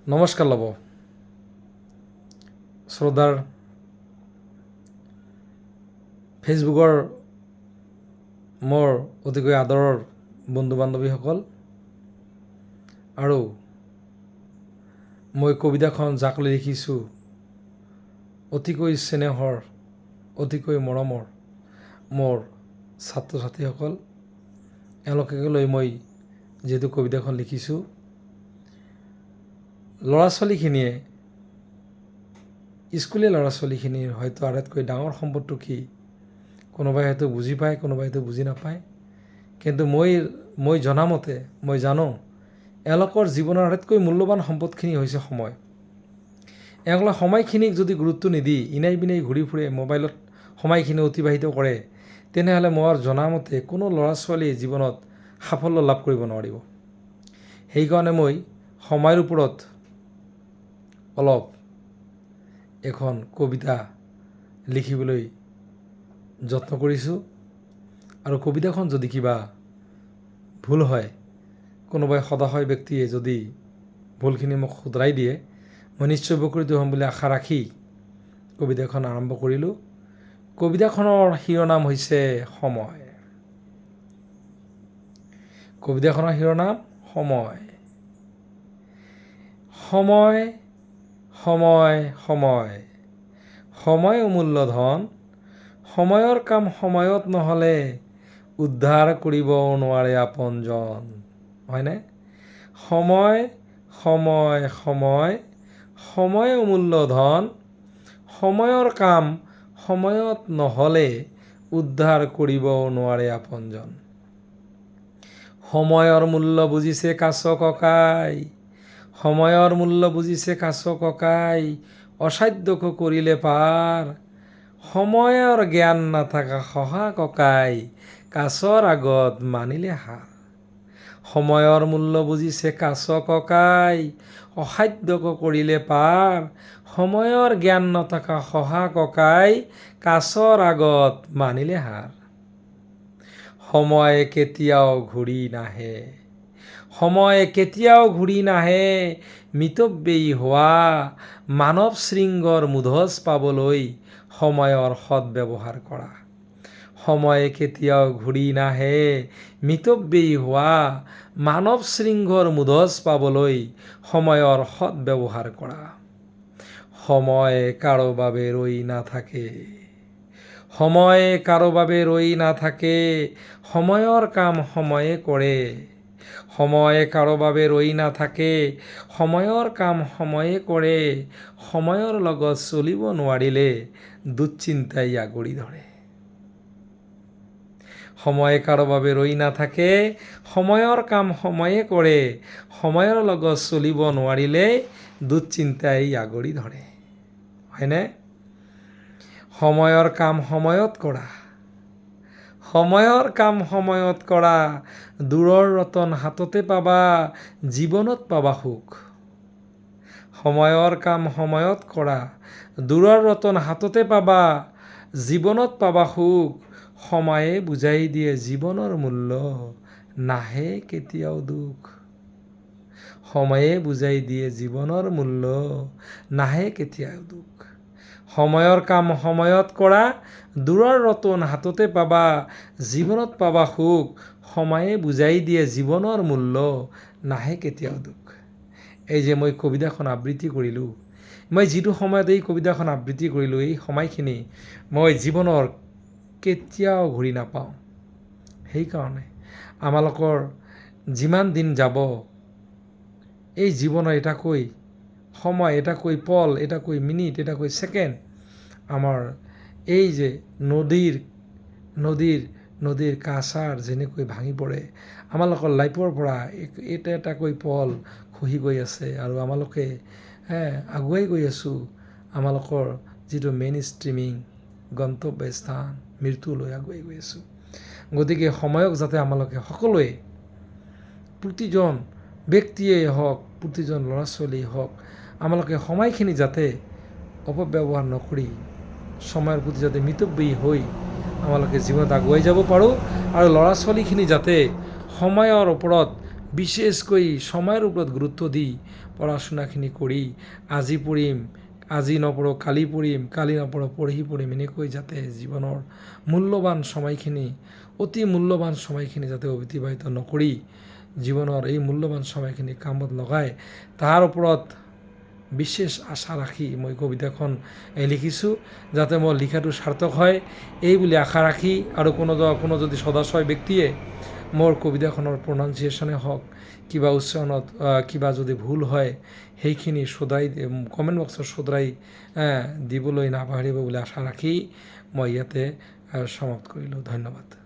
নমস্কাৰ ল'ব শ্ৰদ্ধাৰ ফেচবুকৰ মোৰ অতিকৈ আদৰৰ বন্ধু বান্ধৱীসকল আৰু মই কবিতাখন যাক লৈ লিখিছোঁ অতিকৈ স্নেহৰ অতিকৈ মৰমৰ মোৰ ছাত্ৰ ছাত্ৰীসকল এওঁলোকে লৈ মই যিহেতু কবিতাখন লিখিছোঁ ল'ৰা ছোৱালীখিনিয়ে স্কুলীয়া ল'ৰা ছোৱালীখিনিৰ হয়তো আটাইতকৈ ডাঙৰ সম্পদটো কি কোনোবাই হয়তো বুজি পায় কোনোবাই হয়তো বুজি নাপায় কিন্তু মই জনামতে মই জানো এওঁলোকৰ জীৱনৰ আটাইতকৈ মূল্যৱান সম্পদখিনি হৈছে সময়। এওঁলোকে সময়খিনিক যদি গুৰুত্ব নিদি ইনাই বিনাই ঘূৰি ফুৰে মোবাইলত সময়খিনি অতিবাহিত কৰে তেনেহ'লে মই জনামতে কোনো ল'ৰা ছোৱালীয়ে জীৱনত সাফল্য লাভ কৰিব নোৱাৰিব। সেইকাৰণে মই সময়ৰ ওপৰত অলপ এখন কবিতা লিখিবলৈ যত্ন কৰিছোঁ আৰু কবিতাখন যদি কিবা ভুল হয় কোনোবাই সদাশয় ব্যক্তিয়ে যদি ভুলখিনি মোক শুধৰাই দিয়ে মই নিশ্চয় উপকৃত হ'ম বুলি আশা ৰাখি কবিতাখন আৰম্ভ কৰিলোঁ। কবিতাখনৰ শিৰোনাম হৈছে সময়। কবিতাখনৰ শিৰোনাম সময়। সময় সময় সময় সময় অমূল্য ধন, সময়ৰ কাম সময়ত নহ'লে উদ্ধাৰ কৰিব নোৱাৰে আপোনজন, হয়নে? সময় সময় সময় সময় অমূল্য ধন, সময়ৰ কাম সময়ত নহ'লে উদ্ধাৰ কৰিব নোৱাৰে আপোনজন। সময়ৰ মূল্য বুজিছে কাছ ককাই, সময়ৰ মূল্য বুজিছে কাছ ককাই, অসাধ্যকো কৰিলে পাৰ, সময়ৰ জ্ঞান নাথাকা শহা ককাই, কাছৰ আগত মানিলে হাৰ। সময়ৰ মূল্য বুজিছে কাছ ককাই, অসাধ্যকো কৰিলে পাৰ, সময়ৰ জ্ঞান নথকা শহা ককাই, কাছৰ আগত মানিলে হাৰ। সময় কেতিয়াও ঘূৰি নাহে, সময় কেতিয়াও ঘূৰি নাহে, মিতব্যয়ী হোৱা মানৱ শৃংগৰ মুধচ পাবলৈ সময়ৰ সৎব্যৱহাৰ কৰা। সময় কেতিয়াও ঘূৰি নাহে, মিতব্যয়ী হোৱা মানৱ শৃংগৰ মুধচ পাবলৈ সময়ৰ সৎব্যৱহাৰ কৰা। সময় কাৰো বাবে ৰৈ নাথাকে, সময় কাৰো বাবে ৰৈ নাথাকে, সময়ৰ কাম সময়ে কৰে। সময় কাৰো বাবে ৰৈ নাথাকে, সময়ৰ কাম সময়ে কৰে, সময়ৰ লগত চলিব নোৱাৰিলে দুশ্চিন্তাই আগুৰি ধৰে। সময় কাৰো বাবে ৰৈ নাথাকে, সময়ৰ কাম সময়ে কৰে, সময়ৰ লগত চলিব নোৱাৰিলে দুশ্চিন্তাই আগুৰি ধৰে, হয়নে? সময়ৰ কাম সময়ত কৰা, সময়ৰ কাম সময়ত কৰা, দূৰৰ ৰতন হাততে পাবা, জীৱনত পাবা সুখ। সময়ৰ কাম সময়ত কৰা, দূৰৰ ৰতন হাততে পাবা, জীৱনত পাবা সুখ। সময়ে বুজাই দিয়ে জীৱনৰ মূল্য, নাহে কেতিয়াও দুখ। সময়ে বুজাই দিয়ে জীৱনৰ মূল্য, নাহে কেতিয়াও দুখ। সময়ৰ কাম সময়ত কৰা, দূৰৰ ৰতন হাততে পাবা, জীৱনত পাবা সুখ। সময়ে বুজাই দিয়ে জীৱনৰ মূল্য, নাহে কেতিয়াও দুখ। এই যে মই কবিতাখন আবৃত্তি কৰিলোঁ, মই যিটো সময়ত এই কবিতাখন আবৃত্তি কৰিলোঁ এই সময়খিনি মই জীৱনৰ কেতিয়াও ঘূৰি নাপাওঁ। সেইকাৰণে আমালোকৰ যিমান দিন যাব এই জীৱনৰ এটাকৈ সময়, এটাকৈ পল, এটাকৈ মিনিট, এটাকৈ ছেকেণ্ড আমাৰ এই যে নদীৰ কাছাৰ যেনেকৈ ভাঙি পৰে আমালোকৰ লাইফৰ পৰা এটা এটাকৈ পল খহি গৈ আছে আৰু আমালোকে আগুৱাই গৈ আছোঁ আমালোকৰ যিটো মেইন ষ্ট্ৰীমিং গন্তব্য স্থান মৃত্যুলৈ আগুৱাই গৈ আছোঁ। গতিকে সময়ক যাতে আমালোকে সকলোৱে প্ৰতিজন ব্যক্তিয়ে হওক প্ৰতিজন ল'ৰা ছোৱালীয়ে হওক আমালোকে সময়খিনি যাতে অপব্যৱহাৰ নকৰি সময়ৰ প্ৰতি যাতে মিতব্যয়ী হৈ আমালোকে জীৱনত আগুৱাই যাব পাৰোঁ আৰু ল'ৰা ছোৱালীখিনি যাতে সময়ৰ ওপৰত বিশেষকৈ সময়ৰ ওপৰত গুৰুত্ব দি পঢ়া শুনাখিনি কৰি আজি পঢ়িম, আজি নপঢ়ো কালি পঢ়িম, কালি নপঢ়ো পৰহি পঢ়িম, এনেকৈ যাতে জীৱনৰ মূল্যৱান সময়খিনি অতি মূল্যৱান সময়খিনি যাতে অতিবাহিত নকৰি জীৱনৰ এই মূল্যৱান সময়খিনি কামত লগাই তাৰ ওপৰত বিশেষ আশা ৰাখি মই কবিতাখন লিখিছোঁ, যাতে মোৰ লিখাটো সাৰ্থক হয় এই বুলি আশা ৰাখি, আৰু কোনো যদি সদাশয় ব্যক্তিয়ে মোৰ কবিতাখনৰ প্ৰনাউন্সিয়েশ্যনে হওক কিবা উচ্চাৰণত কিবা যদি ভুল হয় সেইখিনি কমেণ্ট বক্সত শুধৰাই দিবলৈ নাপাহৰিব বুলি আশা ৰাখি মই ইয়াতে সমাপ্ত কৰিলোঁ। ধন্যবাদ।